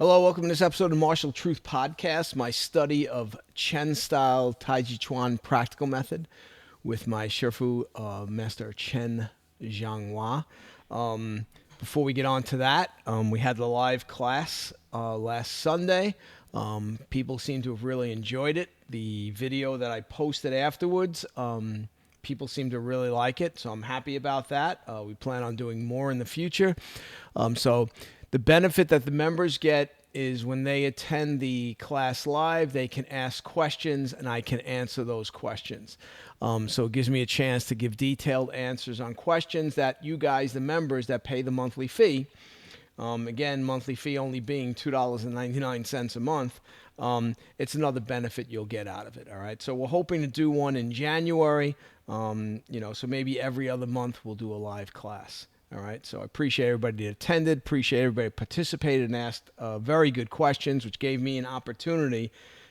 Hello, welcome to this episode of Martial Truth Podcast, my study of Chen-style Taijiquan practical method with my Shifu master Chen Zhonghua. Before we get on to that, we had the live class last Sunday. People seem to have really enjoyed it. The video that I posted afterwards, people seem to really like it, so I'm happy about that. We plan on doing more in the future. So the benefit that the members get is when they attend the class live, they can ask questions and I can answer those questions. So it gives me a chance to give detailed answers on questions that you guys, the members that pay the monthly fee, again, monthly fee only being $2.99 a month, it's another benefit you'll get out of it, all right? So we're hoping to do one in January, so maybe every other month we'll do a live class. All right, so I appreciate everybody that attended, appreciate everybody that participated and asked very good questions, which gave me an opportunity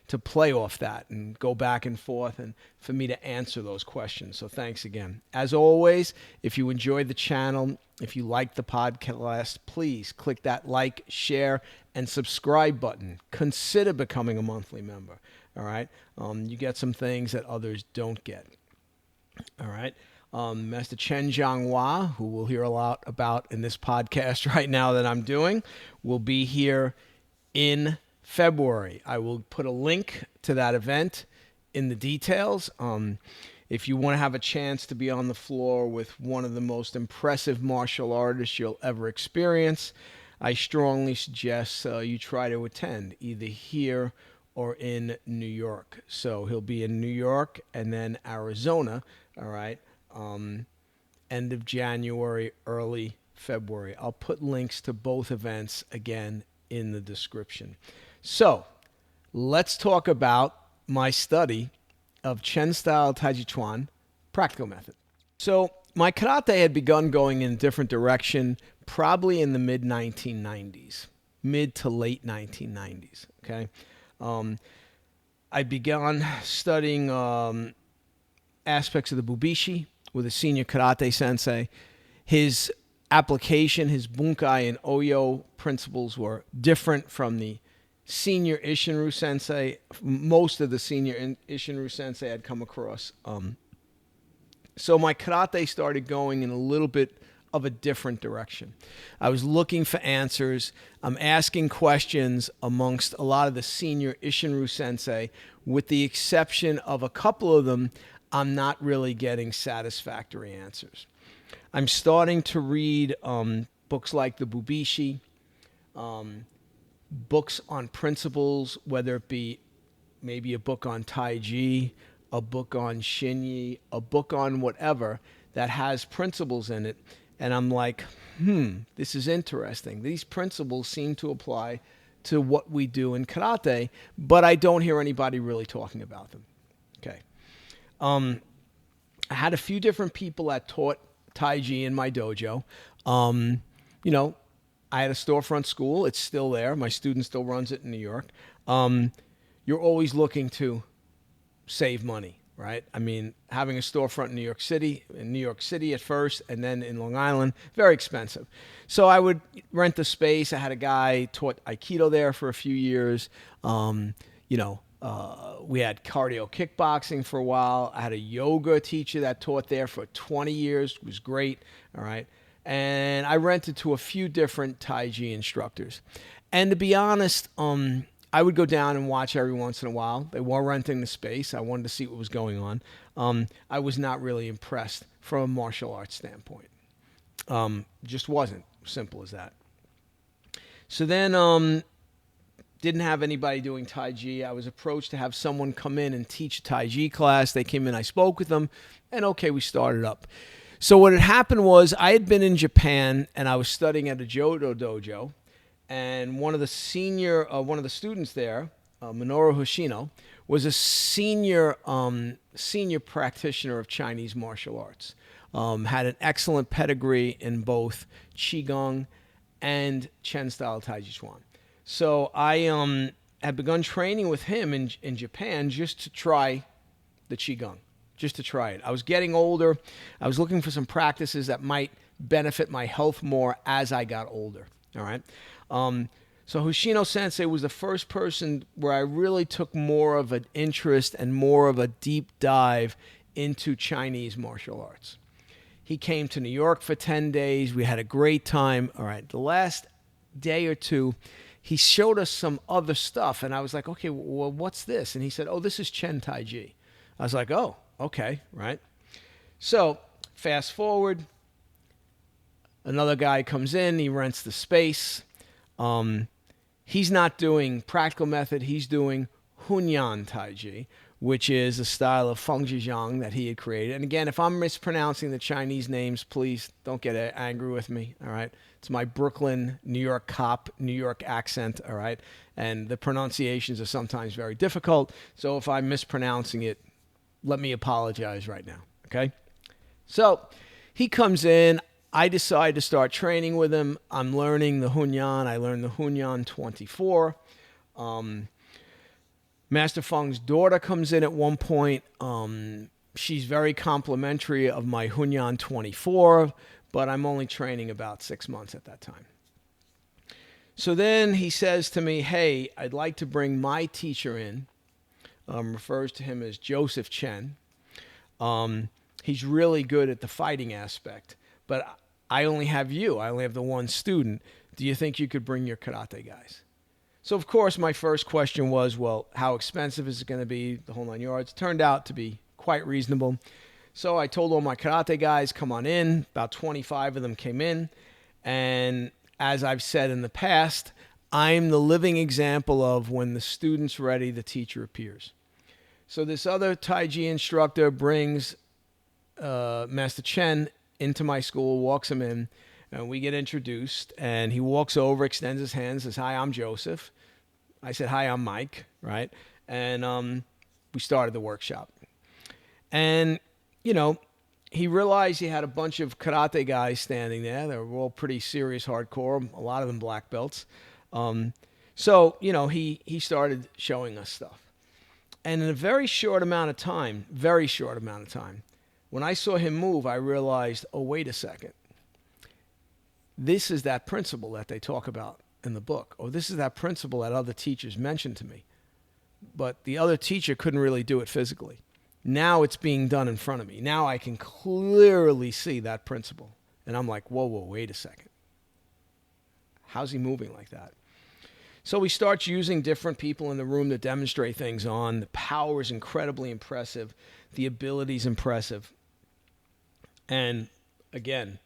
to play off that and go back and forth and for me to answer those questions. So thanks again. As always, if you enjoyed the channel, if you like the podcast, please click that like, share, and subscribe button. Consider becoming a monthly member, all right? You get some things that others don't get, all right? Master Chen Zhonghua, who we'll hear a lot about in this podcast right now that I'm doing, will be here in February. I will put a link to that event in the details. If you want to have a chance to be on the floor with one of the most impressive martial artists you'll ever experience, I strongly suggest you try to attend, either here or in New York. So he'll be in New York and then Arizona, all right? End of January, early February. I'll put links to both events again in the description. So let's talk about my study of Chen-style Taijiquan practical method. So my karate had begun going in a different direction probably in the mid-1990s, mid to late 1990s, okay? I began studying aspects of the Bubishi with a senior karate sensei. His application, his bunkai and oyo principles were different from the senior Isshinryu sensei. Most of the senior Isshinryu sensei I'd come across. So my karate started going in a little bit of a different direction. I was looking for answers. I'm asking questions amongst a lot of the senior Isshinryu sensei, with the exception of a couple of them. I'm not really getting satisfactory answers. I'm starting to read books like the Bubishi, books on principles, whether it be maybe a book on Taiji, a book on Shinyi, a book on whatever that has principles in it. And I'm like, this is interesting. These principles seem to apply to what we do in karate, but I don't hear anybody really talking about them. Okay. I had a few different people that taught Taiji in my dojo. I had a storefront school. It's still there. My student still runs it in New York. You're always looking to save money, right? I mean, having a storefront in New York City at first, and then in Long Island, very expensive. So I would rent the space. I had a guy taught Aikido there for a few years. We had cardio kickboxing for a while. I had a yoga teacher that taught there for 20 years. It was great, all right? And I rented to a few different Taiji instructors. And to be honest, I would go down and watch every once in a while. They were renting the space. I wanted to see what was going on. I was not really impressed from a martial arts standpoint. Just wasn't. Simple as that. So then didn't have anybody doing Taiji. I was approached to have someone come in and teach a Taiji class. They came in, I spoke with them, and okay, we started up. So what had happened was I had been in Japan, and I was studying at a Jodo dojo, and one of the students there, Minoru Hoshino, was a senior practitioner of Chinese martial arts. Had an excellent pedigree in both Qigong and Chen-style Taijiquan. So I had begun training with him in Japan just to try the Qigong, just to try it. I was getting older. I was looking for some practices that might benefit my health more as I got older, all right? So Hoshino Sensei was the first person where I really took more of an interest and more of a deep dive into Chinese martial arts. He came to New York for 10 days. We had a great time. All right, the last day or two, he showed us some other stuff. And I was like, okay, well, what's this? And he said, oh, this is Chen Taiji. I was like, oh, okay, right. So fast forward, another guy comes in. He rents the space. He's not doing practical method. He's doing Hunyan Taiji, which is a style of Feng Zhejiang that he had created. And again, if I'm mispronouncing the Chinese names, please don't get angry with me, all right? It's my Brooklyn, New York cop, New York accent, all right? And the pronunciations are sometimes very difficult. So if I'm mispronouncing it, let me apologize right now, okay? So he comes in. I decide to start training with him. I'm learning the Hunyan. I learned the Hunyan 24. Master Feng's daughter comes in at one point. She's very complimentary of my Hunyan 24, but I'm only training about 6 months at that time. So then he says to me, hey, I'd like to bring my teacher in. Refers to him as Joseph Chen. He's really good at the fighting aspect, but I only have you. I only have the one student. Do you think you could bring your karate guys? So, of course, my first question was, well, how expensive is it going to be, the whole 9 yards? It turned out to be quite reasonable. So I told all my karate guys, come on in. About 25 of them came in. And as I've said in the past, I'm the living example of when the student's ready, the teacher appears. So this other Taiji instructor brings Master Chen into my school, walks him in, and we get introduced. And he walks over, extends his hand, says, hi, I'm Joseph. I said, hi, I'm Mike, right? And we started the workshop. And, you know, he realized he had a bunch of karate guys standing there. They were all pretty serious, hardcore, a lot of them black belts. So, you know, he started showing us stuff. And in a very short amount of time, when I saw him move, I realized, oh, wait a second. This is that principle that they talk about in the book. Or this is that principle that other teachers mentioned to me. But the other teacher couldn't really do it physically. Now it's being done in front of me. Now I can clearly see that principle. And I'm like, whoa, wait a second. How's he moving like that? So we start using different people in the room to demonstrate things on. The power is incredibly impressive. The ability is impressive. And again,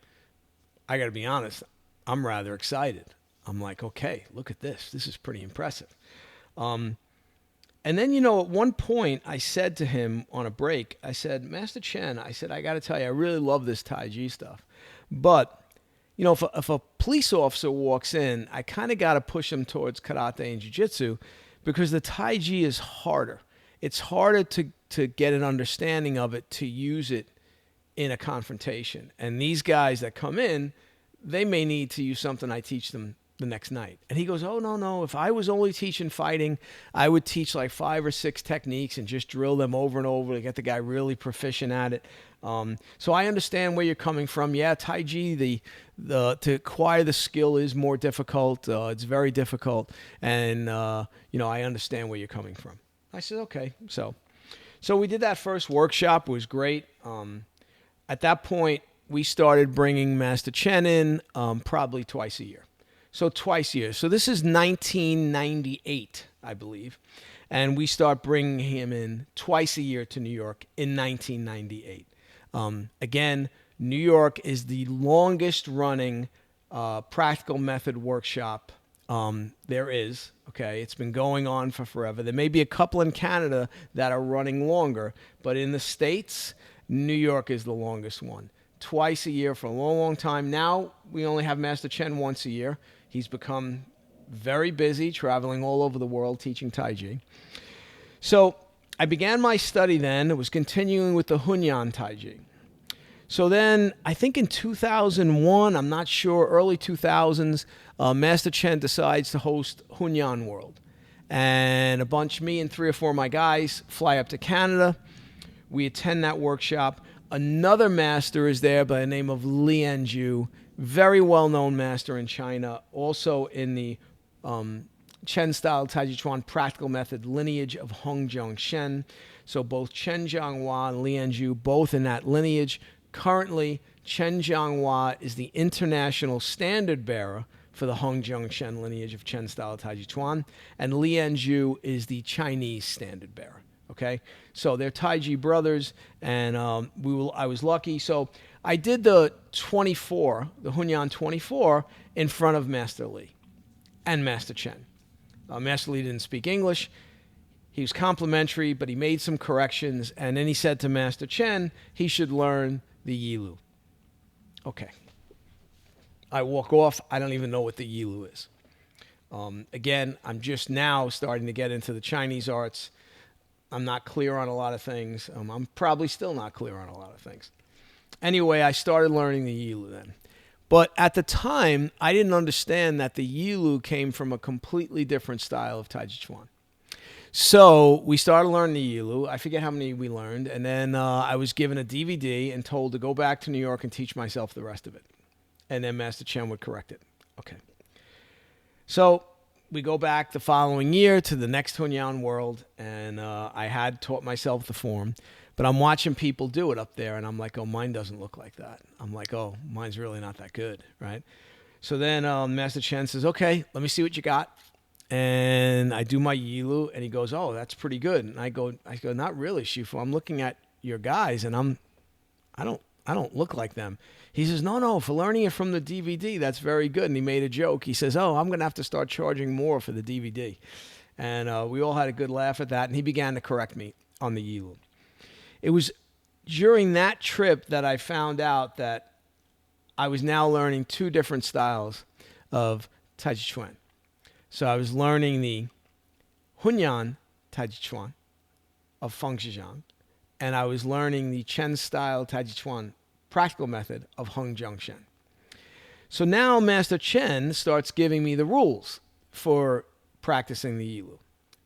I got to be honest, I'm rather excited. I'm like, okay, look at this. This is pretty impressive. And then, you know, at one point I said to him on a break, I said, Master Chen, I said, I got to tell you, I really love this Taiji stuff. But, you know, if a police officer walks in, I kind of got to push him towards karate and jiu-jitsu because the Taiji is harder. It's harder to get an understanding of it, to use it in a confrontation. And these guys that come in, they may need to use something I teach them the next night. And he goes, oh, no. If I was only teaching fighting, I would teach like 5 or 6 techniques and just drill them over and over to get the guy really proficient at it. So I understand where you're coming from. Yeah, Taiji, to acquire the skill is more difficult. It's very difficult. And, you know, I understand where you're coming from. I said, okay. So we did that first workshop. It was great. At that point, we started bringing Master Chen in probably twice a year. So twice a year. So this is 1998, I believe. And we start bringing him in twice a year to New York in 1998. Again, New York is the longest running practical method workshop there is. Okay, it's been going on for forever. There may be a couple in Canada that are running longer, but in the States, New York is the longest one. Twice a year for a long, long time. Now we only have Master Chen once a year. He's become very busy, traveling all over the world, teaching Taiji. So I began my study then. It was continuing with the Hunyan Taiji. So then, I think in 2001, I'm not sure, early 2000s, Master Chen decides to host Hunyan World. And me and 3 or 4 of my guys fly up to Canada. We attend that workshop. Another master is there by the name of Lianju, very well-known master in China, also in the Chen style Taijiquan practical method lineage of Hongzhong Shen. So both Chen Zhonghua and Lian Zhu, both in that lineage. Currently, Chen Zhonghua is the international standard bearer for the Hongzhong Shen lineage of Chen style Taijiquan, and Lian Zhu is the Chinese standard bearer. Okay, so they're Taiji brothers, and I was lucky. So I did the 24, the Hunyan 24, in front of Master Li and Master Chen. Master Li didn't speak English. He was complimentary, but he made some corrections, and then he said to Master Chen he should learn the Yilu. Okay. I walk off. I don't even know what the Yilu is. Again, I'm just now starting to get into the Chinese arts. I'm not clear on a lot of things. I'm probably still not clear on a lot of things. Anyway, I started learning the Yilu then. But at the time, I didn't understand that the Yilu came from a completely different style of Taijiquan. So we started learning the Yilu. I forget how many we learned. And then I was given a DVD and told to go back to New York and teach myself the rest of it. And then Master Chen would correct it. Okay. So we go back the following year to the next Hunyan world, and I had taught myself the form, but I'm watching people do it up there, and I'm like, oh, mine doesn't look like that. I'm like, oh, mine's really not that good, right? So then Master Chen says, okay, let me see what you got. And I do my Yilu, and he goes, oh, that's pretty good. And I go, not really, Shifu. I'm looking at your guys, and I don't look like them. He says, no, for learning it from the DVD, that's very good. And he made a joke. He says, oh, I'm going to have to start charging more for the DVD. And we all had a good laugh at that. And he began to correct me on the Yilu. It was during that trip that I found out that I was now learning two different styles of Taijiquan. So I was learning the Hunyan Taijiquan of Feng Zhejiang, and I was learning the Chen style Taijiquan practical method of Hongzhong Shen. So now Master Chen starts giving me the rules for practicing the Yilu.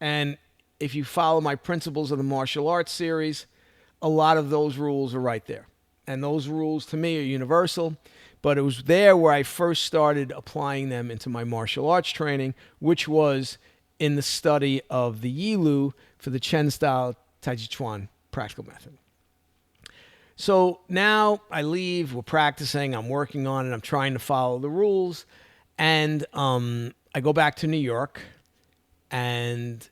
And if you follow my Principles of the Martial Arts series, a lot of those rules are right there. And those rules to me are universal, but it was there where I first started applying them into my martial arts training, which was in the study of the Yilu for the Chen style Taijiquan practical method. So now I leave, we're practicing, I'm working on it, I'm trying to follow the rules, and I go back to New York, and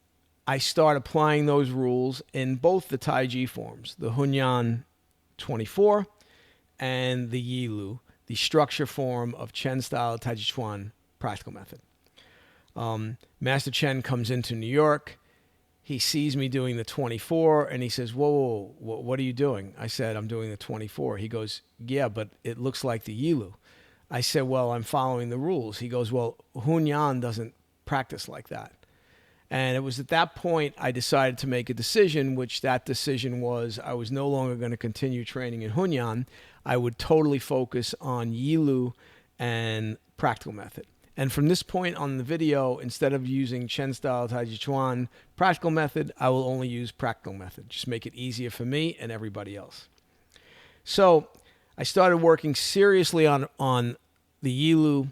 I start applying those rules in both the Taiji forms, the Hunyan 24 and the Yilu, the structure form of Chen style Taijiquan practical method. Master Chen comes into New York. He sees me doing the 24, and he says, whoa, what are you doing? I said, I'm doing the 24. He goes, yeah, but it looks like the Yilu. I said, well, I'm following the rules. He goes, well, Hunyan doesn't practice like that. And it was at that point I decided to make a decision, which that decision was I was no longer going to continue training in Hunyan. I would totally focus on Yilu and practical method. And from this point on the video, instead of using Chen style Taijiquan practical method, I will only use practical method. Just make it easier for me and everybody else. So I started working seriously on the Yilu.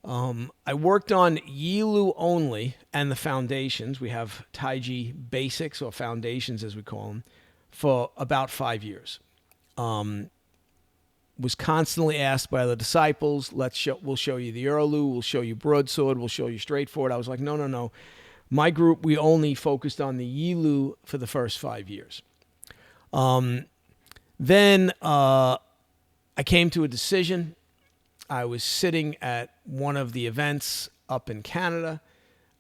I worked on Yilu only and the foundations. We have Taiji basics, or foundations as we call them, for about 5 years. Was constantly asked by the disciples, we'll show you the Erlu, we'll show you broadsword, we'll show you straightforward. I was like, no. My group, we only focused on the Yilu for the first 5 years. Then I came to a decision. I was sitting at one of the events up in Canada.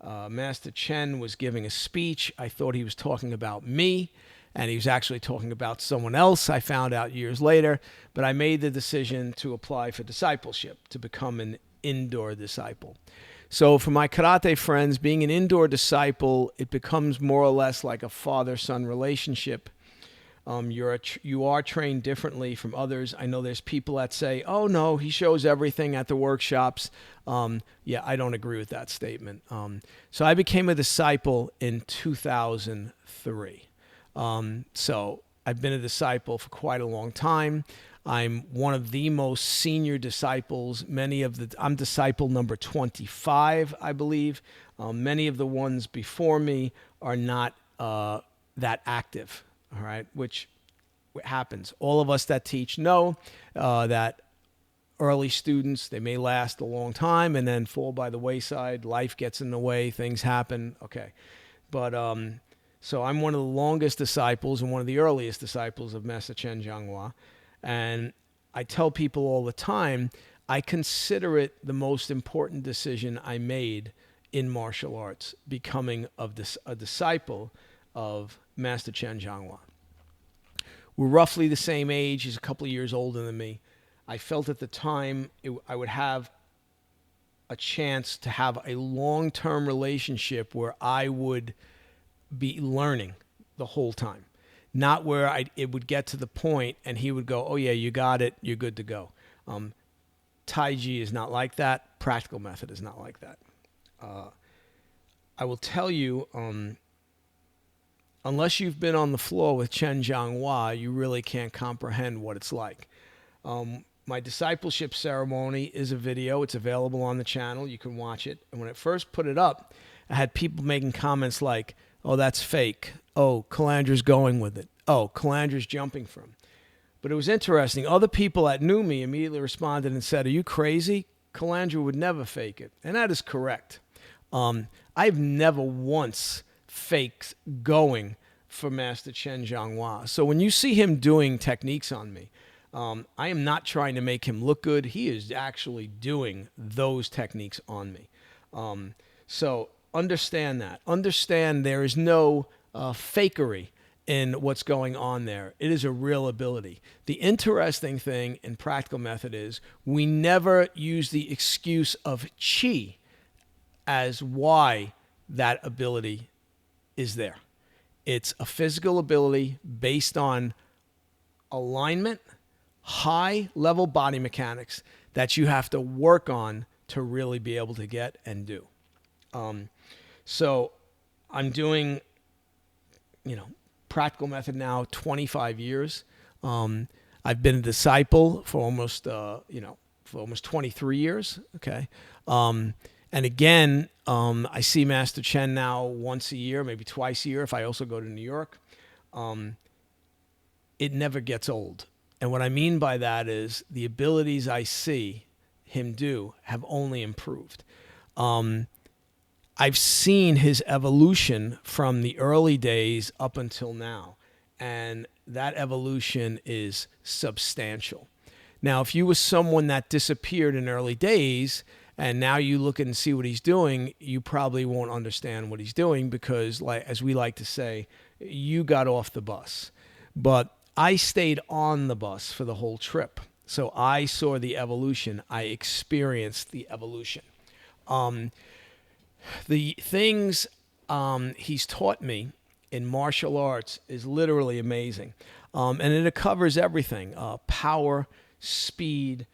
Master Chen was giving a speech. I thought he was talking about me, and he was actually talking about someone else, I found out years later. But I made the decision to apply for discipleship, to become an indoor disciple. So for my karate friends, being an indoor disciple, it becomes more or less like a father-son relationship. You are trained differently from others. I know there's people that say, oh, no, he shows everything at the workshops. Yeah, I don't agree with that statement. So I became a disciple in 2003. So I've been a disciple for quite a long time. I'm one of the most senior disciples. I'm disciple number 25, I believe. Many of the ones before me are not that active, all right, which happens. All of us that teach know that early students, they may last a long time and then fall by the wayside. Life gets in the way, things happen. Okay. But so I'm one of the longest disciples and one of the earliest disciples of Master Chen Zhonghua. And I tell people all the time, I consider it the most important decision I made in martial arts, becoming a disciple of Master Chen Zhonghua. We're roughly the same age. He's a couple of years older than me. I felt at the time I would have a chance to have a long-term relationship where I would be learning the whole time. Not where it would get to the point and he would go, oh yeah, you got it, you're good to go. Taiji is not like that. Practical method is not like that. I will tell you, unless you've been on the floor with Chen Zhonghua, you really can't comprehend what it's like. My discipleship ceremony is a video. It's available on the channel. You can watch it. And when I first put it up, I had people making comments like, oh, that's fake. Oh, Calandra's going with it. Oh, Calandra's jumping from. But it was interesting. Other people that knew me immediately responded and said, are you crazy? Calandra would never fake it. And that is correct. I've never once faked going for Master Chen Zhonghua. So when you see him doing techniques on me, I am not trying to make him look good. He is actually doing those techniques on me. So understand that. Understand there is no fakery in what's going on there. It is a real ability. The interesting thing in practical method is we never use the excuse of chi as why that ability is there. It's a physical ability based on alignment, high level body mechanics that you have to work on to really be able to get and do. So I'm doing, practical method now 25 years. I've been a disciple for almost 23 years. Okay. And again, I see Master Chen now once a year, maybe twice a year if I also go to New York. It never gets old. And what I mean by that is the abilities I see him do have only improved. I've seen his evolution from the early days up until now, and that evolution is substantial. Now, if you were someone that disappeared in early days and now you look and see what he's doing, you probably won't understand what he's doing because, like as we like to say, you got off the bus. But I stayed on the bus for the whole trip. So I saw the evolution. I experienced the evolution. The things he's taught me in martial arts is literally amazing. And it covers everything, power, speed,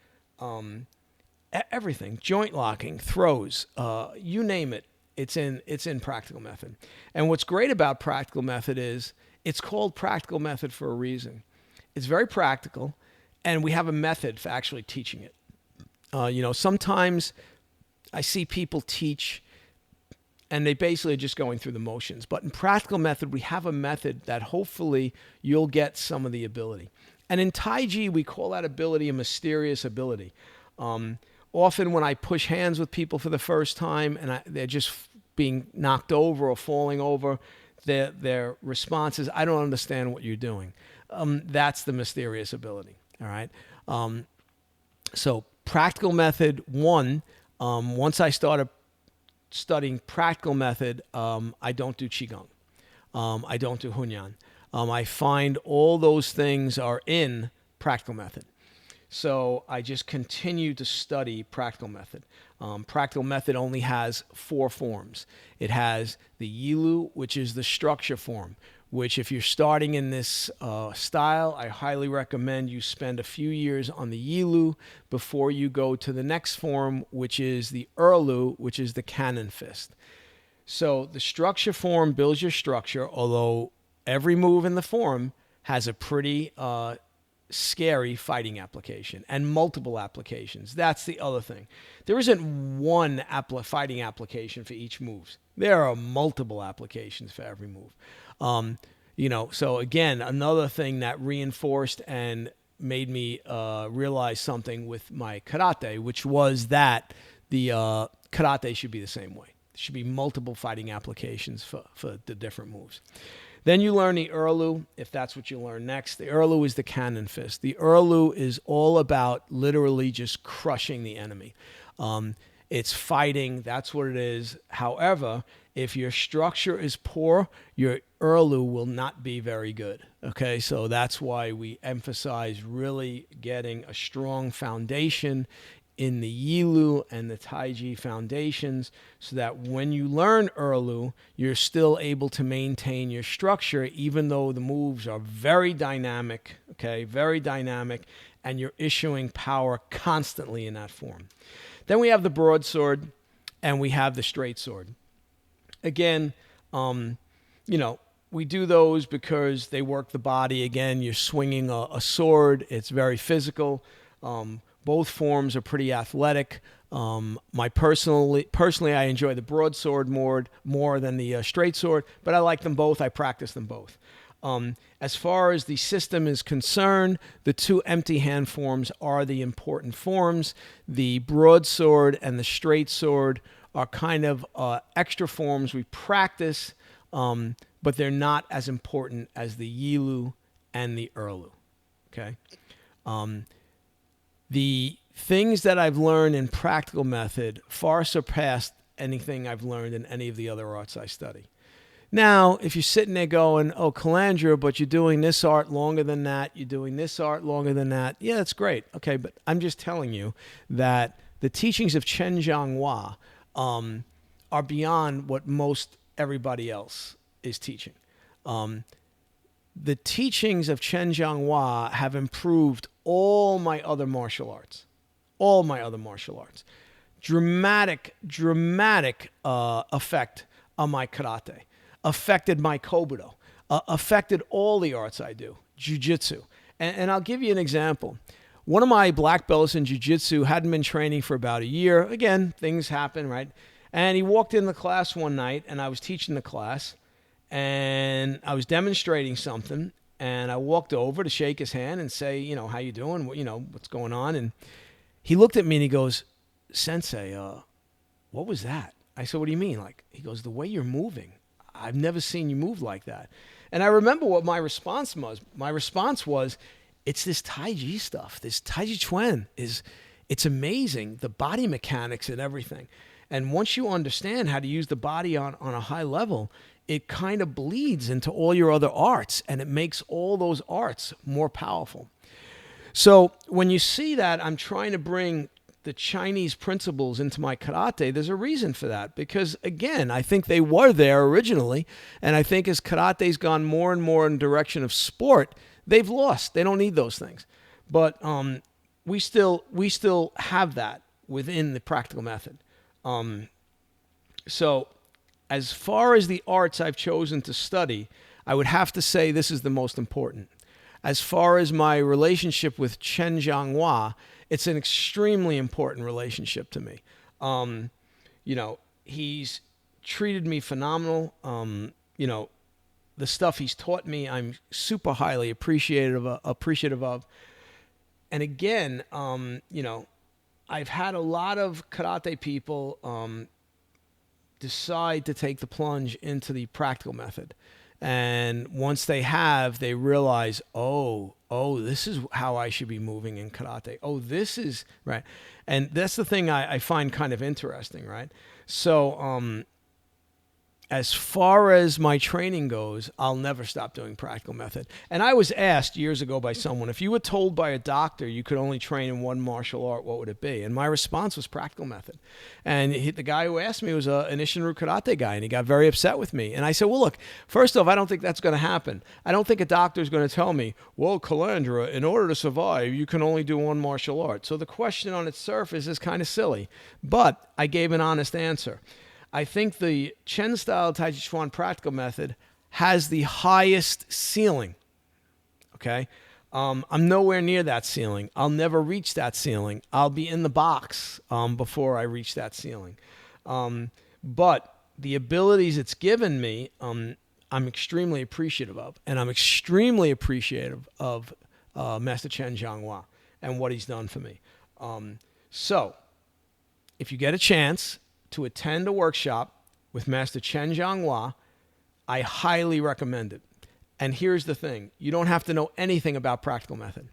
everything, joint locking, throws, you name it. It's in practical method. And what's great about practical method is it's called practical method for a reason. It's very practical, and we have a method for actually teaching it. Sometimes I see people teach and they basically are just going through the motions. But in practical method, we have a method that hopefully you'll get some of the ability. And in Taiji, we call that ability a mysterious ability. Often when I push hands with people for the first time and they're just being knocked over or falling over, their response is, I don't understand what you're doing. That's the mysterious ability, all right? So practical method, once I started studying practical method, I don't do Qigong. I don't do Hunyan. I find all those things are in practical method. So I just continue to study practical method. Practical method only has 4 forms. It has the Yilu, which is the structure form, which if you're starting in this style, I highly recommend you spend a few years on the Yilu before you go to the next form, which is the Erlu, which is the cannon fist. So the structure form builds your structure, although every move in the form has a pretty scary fighting application and multiple applications. That's the other thing. There isn't one fighting application for each move. There are multiple applications for every move. So again, another thing that reinforced and made me realize something with my karate, which was that the karate should be the same way. There should be multiple fighting applications for the different moves. Then you learn the Urlu, if that's what you learn next. The Urlu is the cannon fist. The Urlu is all about literally just crushing the enemy. It's fighting. That's what it is. However, if your structure is poor, your Urlu will not be very good. Okay, so that's why we emphasize really getting a strong foundation in the Yilu and the Taiji foundations, so that when you learn Urlu, you're still able to maintain your structure, even though the moves are very dynamic, okay, very dynamic, and you're issuing power constantly in that form. Then we have the broadsword, and we have the straight sword. Again, we do those because they work the body. Again, you're swinging a sword. It's very physical. Both forms are pretty athletic. Personally, I enjoy the broadsword more than the straight sword, but I like them both. I practice them both. As far as the system is concerned, the two empty hand forms are the important forms. The broadsword and the straight sword are kind of extra forms we practice, but they're not as important as the Yilu and the Urlu. Okay. The things that I've learned in practical method far surpassed anything I've learned in any of the other arts I study. Now, if you're sitting there going, oh, Calandra, but you're doing this art longer than that, you're doing this art longer than that, yeah, that's great. Okay, but I'm just telling you that the teachings of Chen Zhonghua are beyond what most everybody else is teaching. The teachings of Chen Zhonghua have improved all my other martial arts. All my other martial arts. Dramatic effect on my karate. Affected my kobudo. Affected all the arts I do. Jiu-jitsu. And I'll give you an example. One of my black belts in jiu-jitsu hadn't been training for about a year. Again, things happen, right? And he walked in the class one night, and I was teaching the class, and I was demonstrating something, and I walked over to shake his hand and say, how you doing? What's going on? And he looked at me and he goes, Sensei, what was that? I said, what do you mean? He goes, the way you're moving. I've never seen you move like that. And I remember what my response was. My response was, it's this Taiji stuff. This Taijiquan it's amazing, the body mechanics and everything. And once you understand how to use the body on a high level, it kind of bleeds into all your other arts, and it makes all those arts more powerful. So when you see that I'm trying to bring the Chinese principles into my karate, there's a reason for that. Because, again, I think they were there originally, and I think as karate's gone more and more in the direction of sport, they've lost. They don't need those things. But we still have that within the practical method. So as far as the arts I've chosen to study, I would have to say this is the most important. As far as my relationship with Chen Zhonghua, it's an extremely important relationship to me. He's treated me phenomenal. The stuff he's taught me, I'm super highly appreciative of. And again, I've had a lot of karate people decide to take the plunge into the practical method. And once they have, they realize, oh, this is how I should be moving in karate. Oh, this is, right. And that's the thing I find kind of interesting, right? So as far as my training goes, I'll never stop doing practical method. And I was asked years ago by someone, if you were told by a doctor you could only train in one martial art, what would it be? And my response was practical method. And the guy who asked me was an Isshinryu karate guy, and he got very upset with me. And I said, well, look, first off, I don't think that's going to happen. I don't think a doctor is going to tell me, well, Calandra, in order to survive, you can only do one martial art. So the question on its surface is kind of silly. But I gave an honest answer. I think the Chen-style Taijiquan practical method has the highest ceiling okay? I'm nowhere near that ceiling. I'll never reach that ceiling. I'll be in the box before I reach that ceiling. But the abilities it's given me, I'm extremely appreciative of. And I'm extremely appreciative of Master Chen Zhonghua and what he's done for me. So, if you get a chance to attend a workshop with Master Chen Zhonghua, I highly recommend it. And here's the thing. You don't have to know anything about practical method.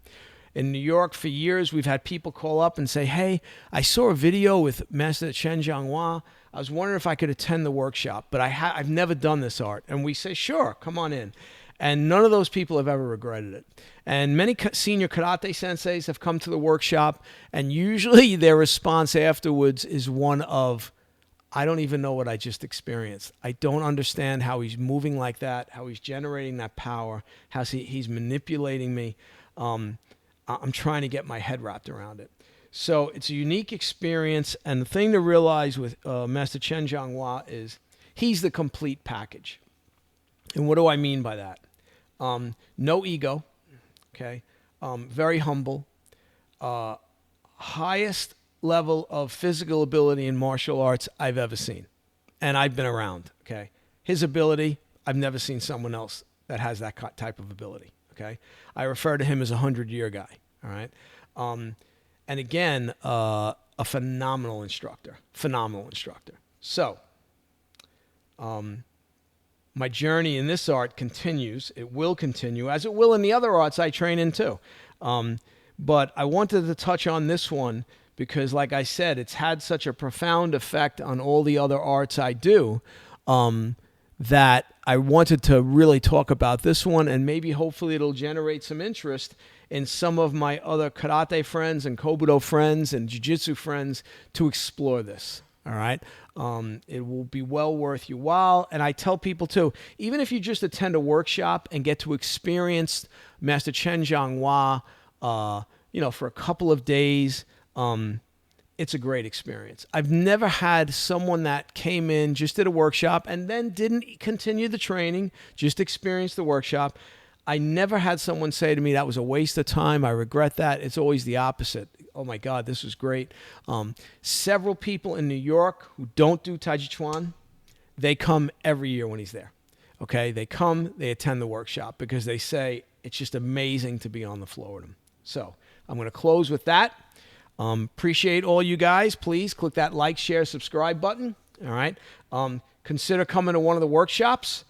In New York, for years, we've had people call up and say, hey, I saw a video with Master Chen Zhonghua. I was wondering if I could attend the workshop, but I've never done this art. And we say, sure, come on in. And none of those people have ever regretted it. And many senior karate senseis have come to the workshop, and usually their response afterwards is one of, I don't even know what I just experienced. I don't understand how he's moving like that, how he's generating that power, how he's manipulating me. I'm trying to get my head wrapped around it. So it's a unique experience, and the thing to realize with Master Chen Zhonghua is he's the complete package. And what do I mean by that? No ego, okay? Very humble, highest level of physical ability in martial arts I've ever seen. And I've been around, okay? His ability, I've never seen someone else that has that type of ability, okay? I refer to him as a 100-year guy, all right? And again, a phenomenal instructor. So, my journey in this art continues. It will continue, as it will in the other arts I train in too. But I wanted to touch on this one because, like I said, it's had such a profound effect on all the other arts I do that I wanted to really talk about this one, and maybe hopefully it'll generate some interest in some of my other karate friends and kobudo friends and jiu-jitsu friends to explore this. All right. It will be well worth your while. And I tell people too, even if you just attend a workshop and get to experience Master Chen Zhonghua, for a couple of days, it's a great experience. I've never had someone that came in, just did a workshop, and then didn't continue the training, just experienced the workshop. I never had someone say to me, that was a waste of time. I regret that. It's always the opposite. Oh my God, this was great. Several people in New York who don't do Taijiquan, they come every year when he's there. Okay, they come, they attend the workshop because they say it's just amazing to be on the floor with him. So I'm going to close with that. Appreciate all you guys. Please click that like, share, subscribe button. All right. Consider coming to one of the workshops.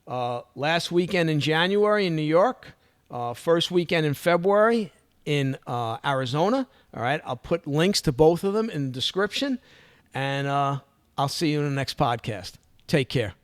Last weekend in January in New York. First weekend in February in Arizona. All right. I'll put links to both of them in the description. And I'll see you in the next podcast. Take care.